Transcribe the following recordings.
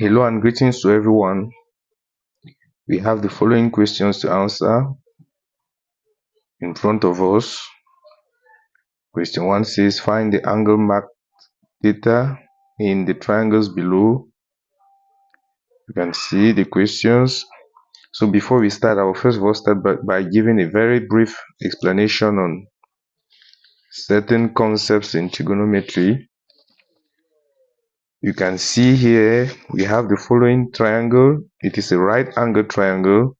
Hello and greetings to everyone. We have the following questions to answer in front of us. Question 1 says, find the angle marked theta in the triangles below. You can see the questions. So before we start, I will first of all start by giving a very brief explanation on certain concepts in trigonometry. You can see here we have the following triangle. It is a right angle triangle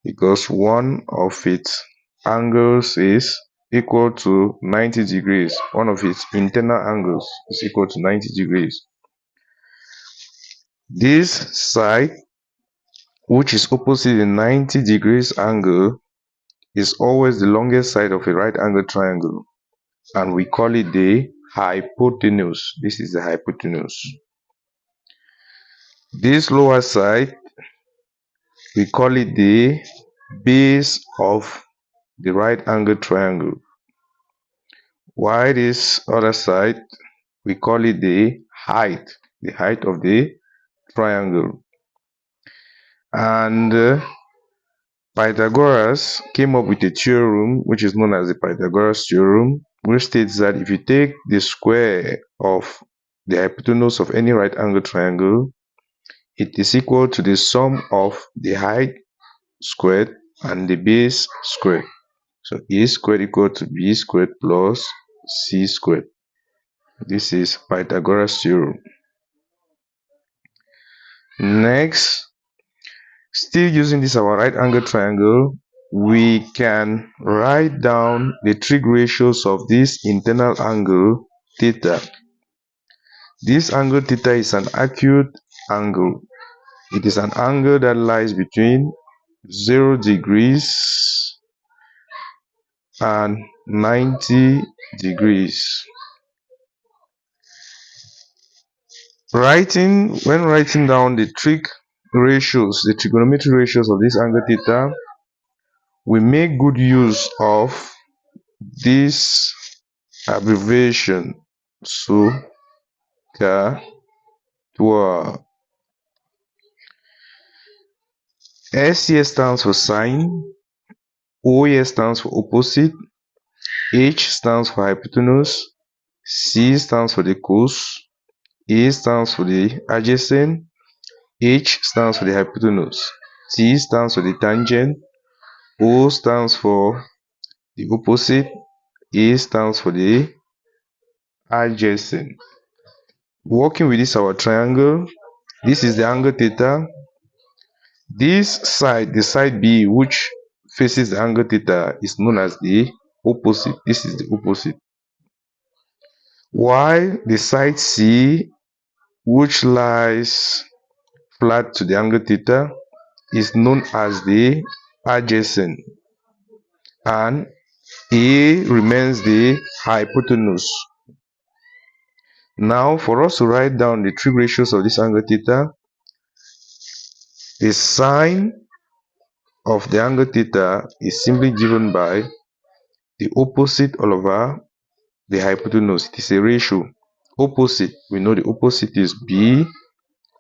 because one of its angles is equal to 90 degrees. One of its internal angles is equal to 90 degrees. This side, which is opposite the 90 degrees angle, is always the longest side of a right angle triangle, and we call it the hypotenuse. This is the hypotenuse. This lower side, we call it the base of the right angle triangle. While this other side, we call it the height of the triangle. And Pythagoras came up with a theorem which is known as the Pythagoras theorem, which states that if you take the square of the hypotenuse of any right angle triangle, it is equal to the sum of the height squared and the base squared. So a squared equal to b squared plus c squared. This is Pythagoras theorem. Next, still using this our right angle triangle, we can write down the trig ratios of this internal angle theta. This angle theta is an acute angle. It is an angle that lies between 0 degrees and 90 degrees. When writing down the trig ratios, the trigonometric ratios of this angle theta, we make good use of this abbreviation SOHCAHTOA. S here stands for sine, O here stands for opposite, H stands for hypotenuse, C stands for the cos, A stands for the adjacent, H stands for the hypotenuse, T stands for the tangent, O stands for the opposite, A stands for the adjacent. Working with this our triangle, this is the angle theta. This side, the side B, which faces the angle theta, is known as the opposite. This is the opposite. While the side C, which lies flat to the angle theta, is known as the adjacent, and A remains the hypotenuse. Now, for us to write down the trig ratios of this angle theta, the sine of the angle theta is simply given by the opposite all over the hypotenuse. It is a ratio. Opposite, we know the opposite is B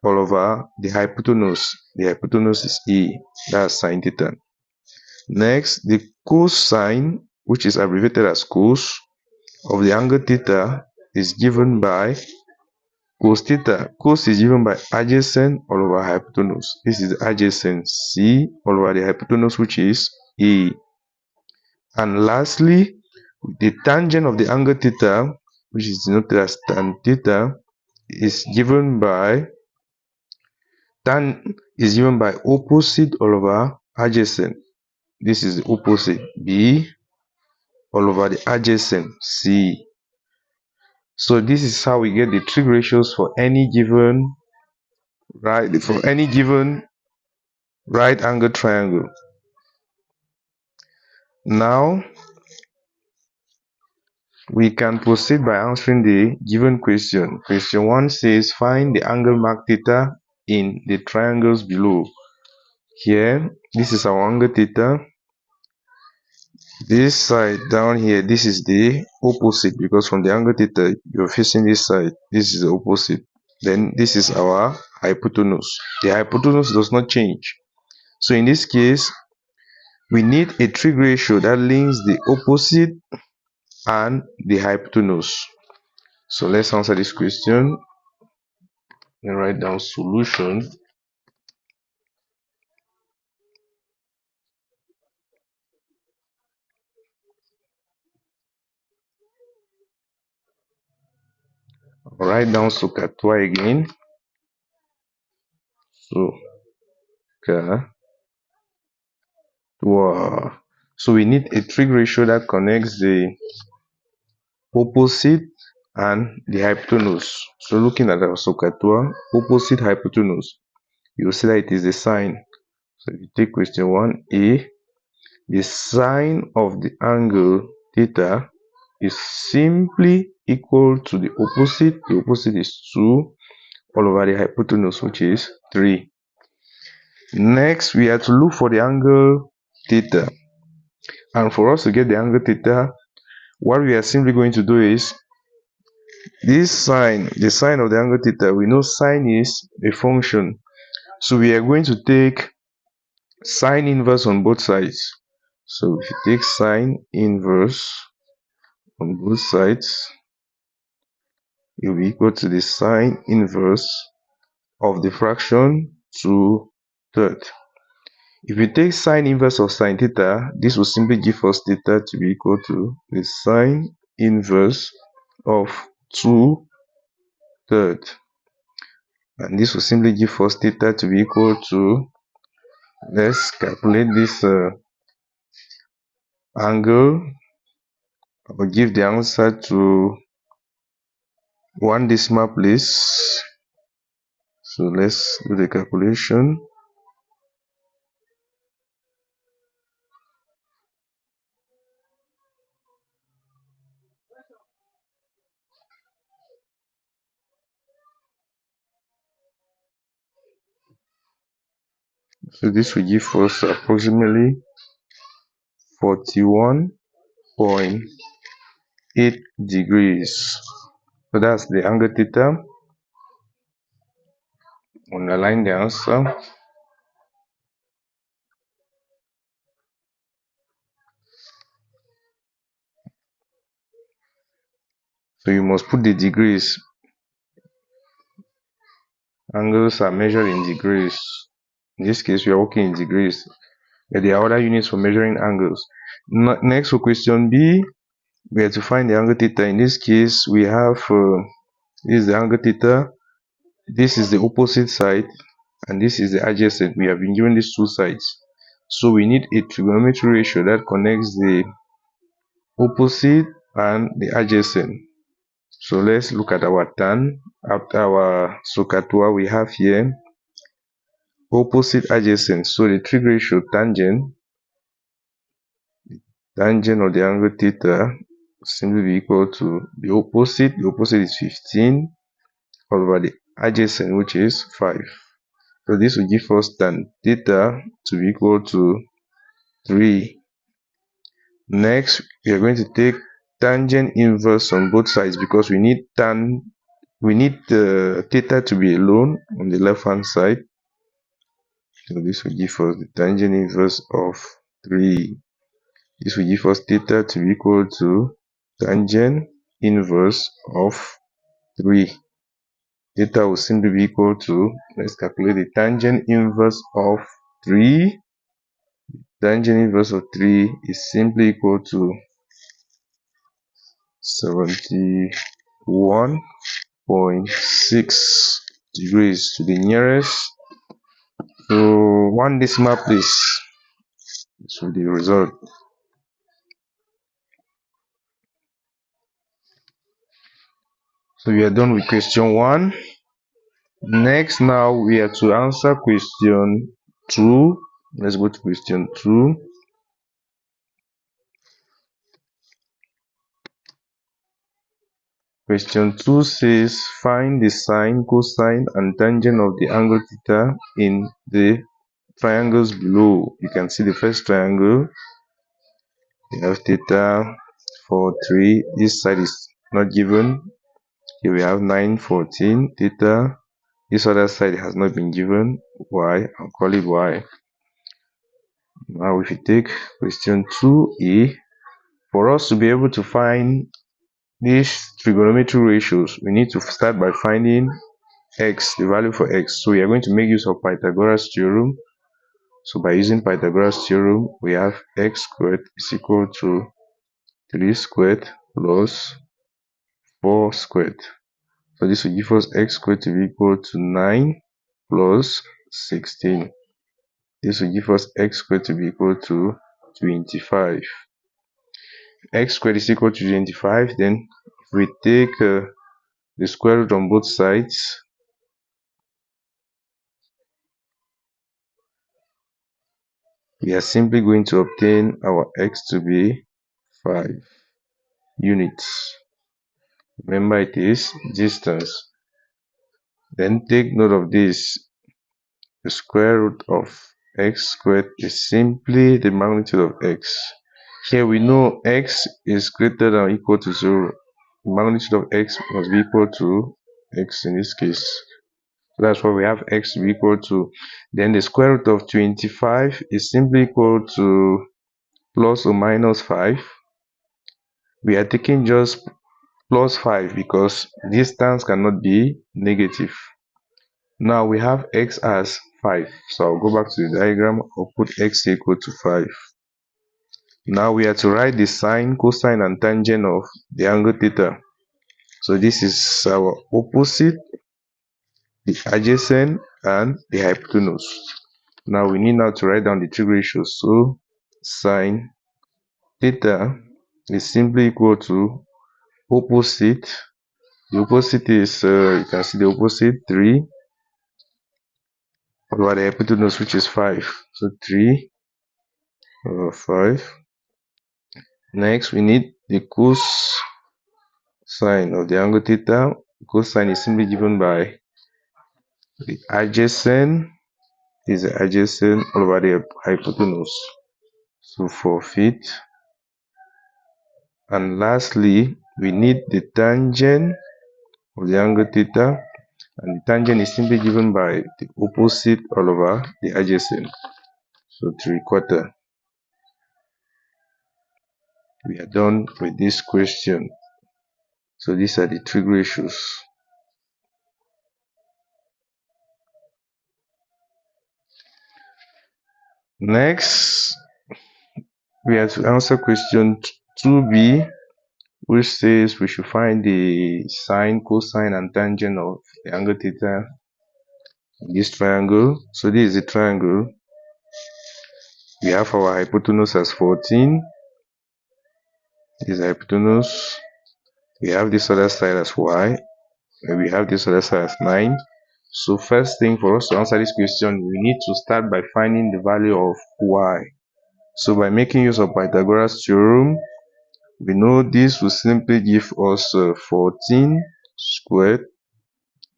all over the hypotenuse. The hypotenuse is E. That's sine theta. Next, the cosine, which is abbreviated as cos, of the angle theta is given by cos theta. Cos is given by adjacent all over hypotenuse. This is the adjacent C all over the hypotenuse, which is E. And lastly, the tangent of the angle theta, which is denoted as tan theta, is given by opposite all over adjacent. This is the opposite B all over the adjacent C. So this is how we get the trig ratios for any given right angle triangle. Now we can proceed by answering the given question. Question 1 says find the angle marked theta in the triangles below. Here, this is our angle theta. This side down here, this is the opposite, because from the angle theta you're facing this side. This is the opposite. then this is our hypotenuse. The hypotenuse does not change. So in this case, we need a trig ratio that links the opposite and the hypotenuse. So let's answer this question and write down solution. Write down SOHCAHTOA again. SOHCAHTOA. So we need a trig ratio that connects the opposite and the hypotenuse. So looking at our SOHCAHTOA, opposite hypotenuse, you will see that it is the sine. So if you take question 1a, the sine of the angle theta is simply equal to the opposite. The opposite is 2 all over the hypotenuse, which is 3. Next, we have to look for the angle theta. And for us to get the angle theta, what we are simply going to do is this sine, the sine of the angle theta, we know sine is a function. So we are going to take sine inverse on both sides. So if you take sine inverse on both sides, it will be equal to the sine inverse of the fraction 2/3. If you take sine inverse of sine theta, this will simply give us theta to be equal to the sine inverse of 2/3. And this will simply give us theta to be equal to, let's calculate this angle. I will give the answer to 1 decimal place. So let's do the calculation. So this will give us approximately 41.8 degrees. So that's the angle theta. Underline the answer. So you must put the degrees. Angles are measured in degrees. In this case, we are working in degrees. But there are other units for measuring angles. Next, for question B, we have to find the angle theta. In this case, we have this is the angle theta. This is the opposite side, and this is the adjacent. We have been given these two sides. So we need a trigonometric ratio that connects the opposite and the adjacent. So let's look at our tan. After our SOHCAHTOA, we have here opposite adjacent. So the trig ratio tangent of the angle theta simply be equal to the opposite. The opposite is 15 over the adjacent, which is 5. So this will give us tan theta to be equal to 3. Next, we are going to take tangent inverse on both sides because we need the theta to be alone on the left hand side. So this will give us the tangent inverse of 3. This will give us theta to be equal to tangent inverse of 3. Theta will simply be equal to, let's calculate the tangent inverse of 3. Tangent inverse of 3 is simply equal to 71.6 degrees to the nearest. So 1 decimal place. This will be the result. So we are done with question 1. Next, now we have to answer question 2. Let's go to question 2. Question 2 says find the sine, cosine, and tangent of the angle theta in the triangles below. You can see the first triangle. We have theta 4, 3. This side is not given. Here we have 9, 14. Theta This other side has not been given y. I'll call it y. Now if you take question 2a, for us to be able to find these trigonometric ratios, we need to start by finding x, the value for x. So we are going to make use of Pythagoras theorem. So by using Pythagoras theorem, we have x squared is equal to 3 squared plus 4 squared. So this will give us x squared to be equal to 9 plus 16. This will give us x squared to be equal to 25. X squared is equal to 25. Then if we take the square root on both sides, we are simply going to obtain our x to be 5 units. Remember, it is distance. Then take note of this. The square root of x squared is simply the magnitude of x. Here we know x is greater than or equal to 0. The magnitude of x must be equal to x in this case. So that's why we have x to be equal to. Then the square root of 25 is simply equal to plus or minus 5. We are taking just plus 5 because distance cannot be negative. Now we have x as 5. So I'll go back to the diagram. I'll put x equal to 5. Now we are to write the sine, cosine, and tangent of the angle theta. So this is our opposite, the adjacent, and the hypotenuse. Now we need now to write down the trig ratios. So sine theta is simply equal to opposite. The opposite is, you can see the opposite 3 over the hypotenuse, which is 5. So 3 over 5. Next, we need the cosine of the angle theta. Cosine is simply given by the adjacent is the adjacent over the hypotenuse. So 4 feet. And lastly, we need the tangent of the angle theta. And the tangent is simply given by the opposite all over the adjacent. So 3/4. We are done with this question. So these are the trig ratios. Next, we have to answer question 2b, which says we should find the sine, cosine, and tangent of the angle theta in this triangle. So this is the triangle. We have our hypotenuse as 14. This is the hypotenuse. We have this other side as y, and we have this other side as 9. So first thing, for us to answer this question, we need to start by finding the value of y. So by making use of Pythagoras theorem, we know this will simply give us 14 squared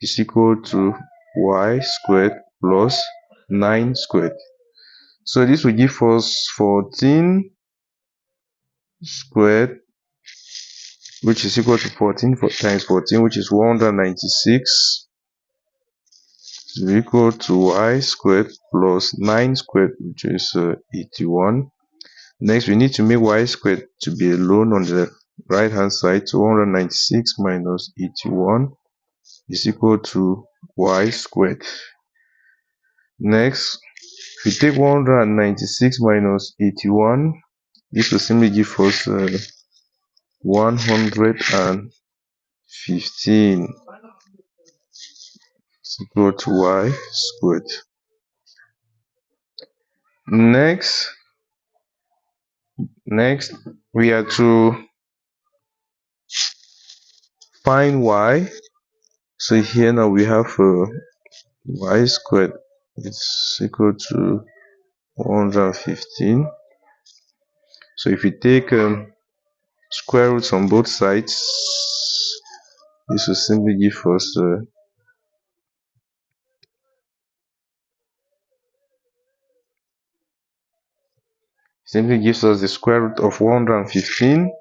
is equal to y squared plus 9 squared. So this will give us 14 squared, which is equal to 14 times 14, which is 196, is equal to y squared plus 9 squared, which is 81. Next, we need to make y squared to be alone on the right hand side. So 196 minus 81 is equal to y squared. Next, if we take 196 minus 81, this will simply give us 115 is equal to y squared. Next, we are to find y. So here now we have y squared is equal to 115. So if we take square roots on both sides, this will simply give us the square root of 115.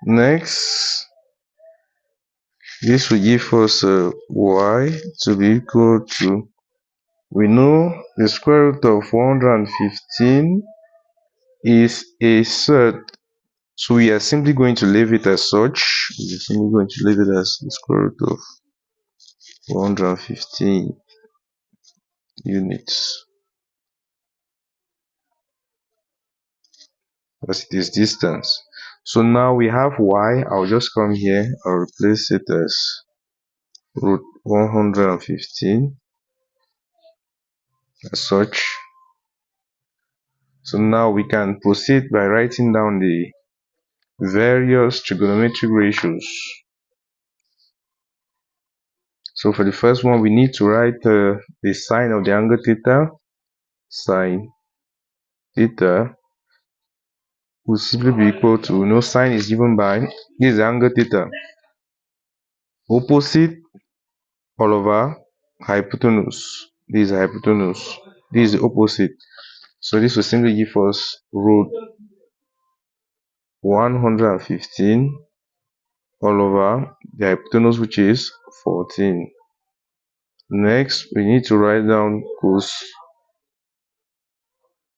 Next, This will give us y to be equal to, we know the square root of 115 is a set, so we are simply going to leave it as such. We are simply going to leave it as the square root of 115 units, as it is distance. So now we have y. I'll just come here, I'll replace it as root 115 as such. So now we can proceed by writing down the various trigonometric ratios. So for the first one, we need to write the sine of the angle theta. Sine theta will simply be equal to, sine is given by, this is the angle theta, opposite all over hypotenuse. This is hypotenuse. This is the opposite. So this will simply give us root 115 all over the hypotenuse, which is 14. Next, we need to write down cos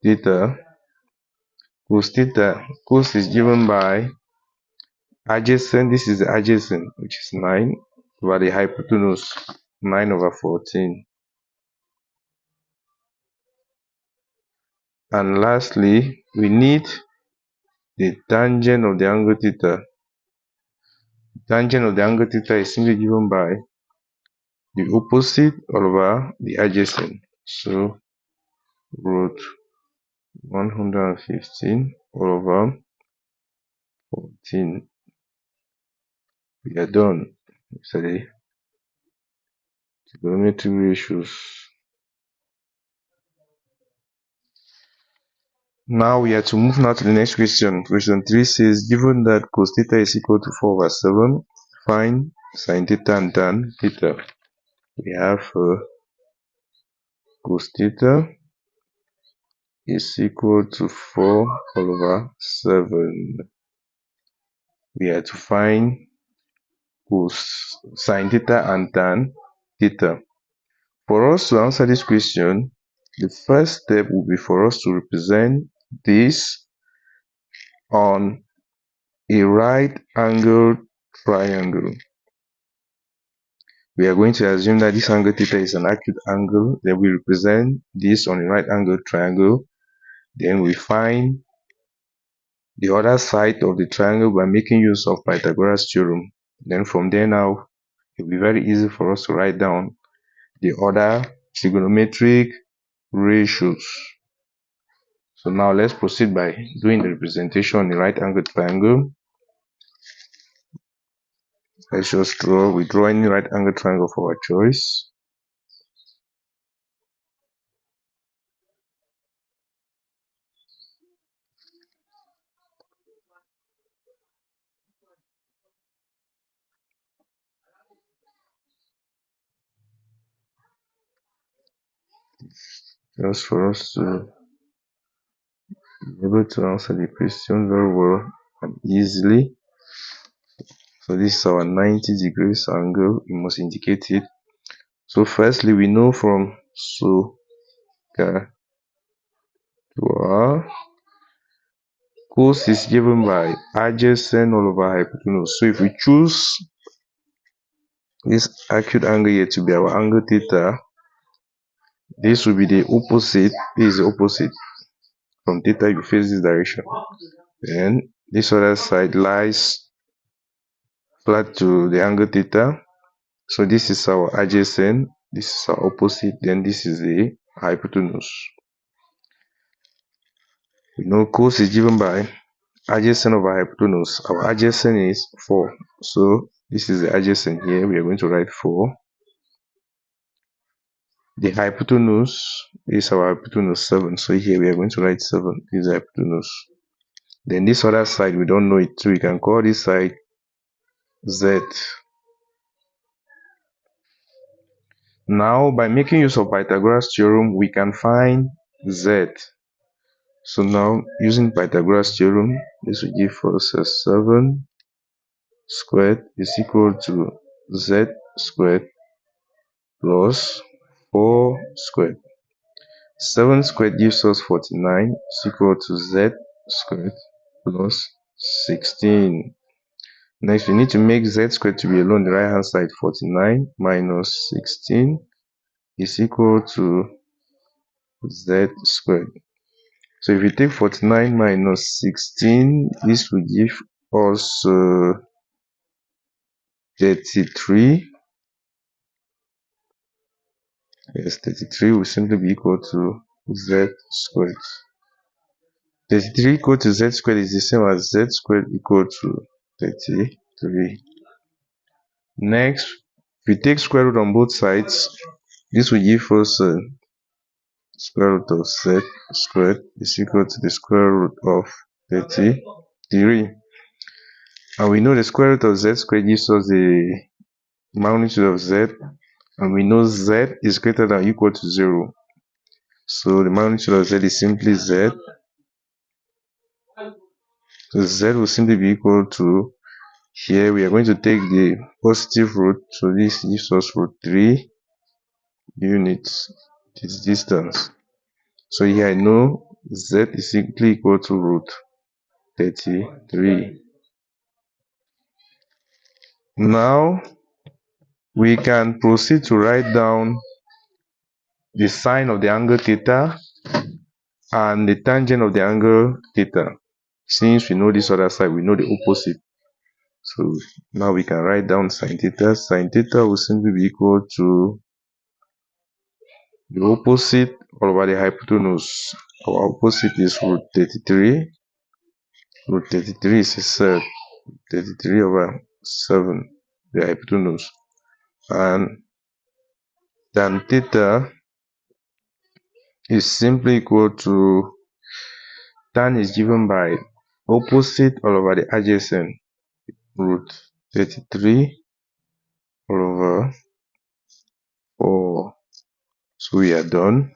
theta. Cos theta, cos is given by adjacent, this is the adjacent, which is 9 over the hypotenuse, 9 over 14. And lastly, we need the tangent of the angle theta. Tangent of the angle theta is simply given by the opposite over the adjacent. So root 115 over 14. We are done. So the trigonometric ratios. Now we are to move now to the next question. Question 3 says, given that cos theta is equal to 4 over 7, find sin theta and tan theta. We have cos theta is equal to 4 all over 7. We are to find sin theta and tan theta. For us to answer this question, the first step will be for us to represent this on a right angled triangle. We are going to assume that this angle theta is an acute angle. Then we represent this on a right angled triangle. Then we find the other side of the triangle by making use of Pythagoras theorem. Then from there now, it will be very easy for us to write down the other trigonometric ratios. So now let's proceed by doing the representation on the right angled triangle. Let's just draw. We draw any right angled triangle of our choice. Just for us to be able to answer the question very well and easily. So this is our 90 degrees angle. We must indicate it. So firstly, we know from cos is given by adjacent all over hypotenuse. So if we choose this acute angle here to be our angle theta, this will be the opposite. This is the opposite. From theta, you face this direction. Then this other side lies flat to the angle theta. So this is our adjacent, this is our opposite, then this is the hypotenuse. We know cos is given by adjacent over hypotenuse. Our adjacent is 4. So this is the adjacent here. We are going to write 4. The hypotenuse is our hypotenuse 7. So here we are going to write 7. This is the hypotenuse. Then this other side, we don't know it. So we can call this side Z. Now, by making use of Pythagoras theorem, we can find Z. So now, using Pythagoras theorem, this will give us a 7 squared is equal to z squared plus 4 squared. 7 squared gives us 49 is equal to z squared plus 16. Next, we need to make z squared to be alone the right hand side. 49 minus 16 is equal to z squared. So if we take 49 minus 16, this will give us 33. Yes, 33 will simply be equal to z squared. 33 equal to z squared is the same as z squared equal to 33. Next, if we take square root on both sides, this will give us square root of z squared is equal to the square root of 33. And we know the square root of z squared gives us the magnitude of z, and we know z is greater than or equal to 0. So the magnitude of z is simply z. So z will simply be equal to, here we are going to take the positive root, so this gives us root 3 units, this distance. So here I know z is simply equal to root 33. Now we can proceed to write down the sine of the angle theta and the tangent of the angle theta. Since we know this other side, we know the opposite. So now we can write down sine theta. Sine theta will simply be equal to the opposite all over the hypotenuse. Our opposite is root 33. Root 33 is itself 33 over 7, the hypotenuse. And tan theta is simply equal to, tan is given by opposite all over the adjacent, root 33 all over 4. So we are done.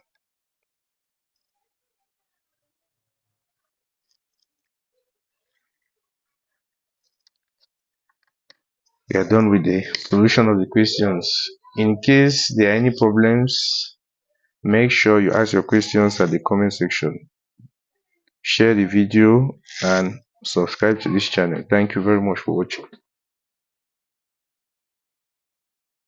We are done with the solution of the questions. In case there are any problems, make sure you ask your questions at the comment section. Share the video and subscribe to this channel. Thank you very much for watching.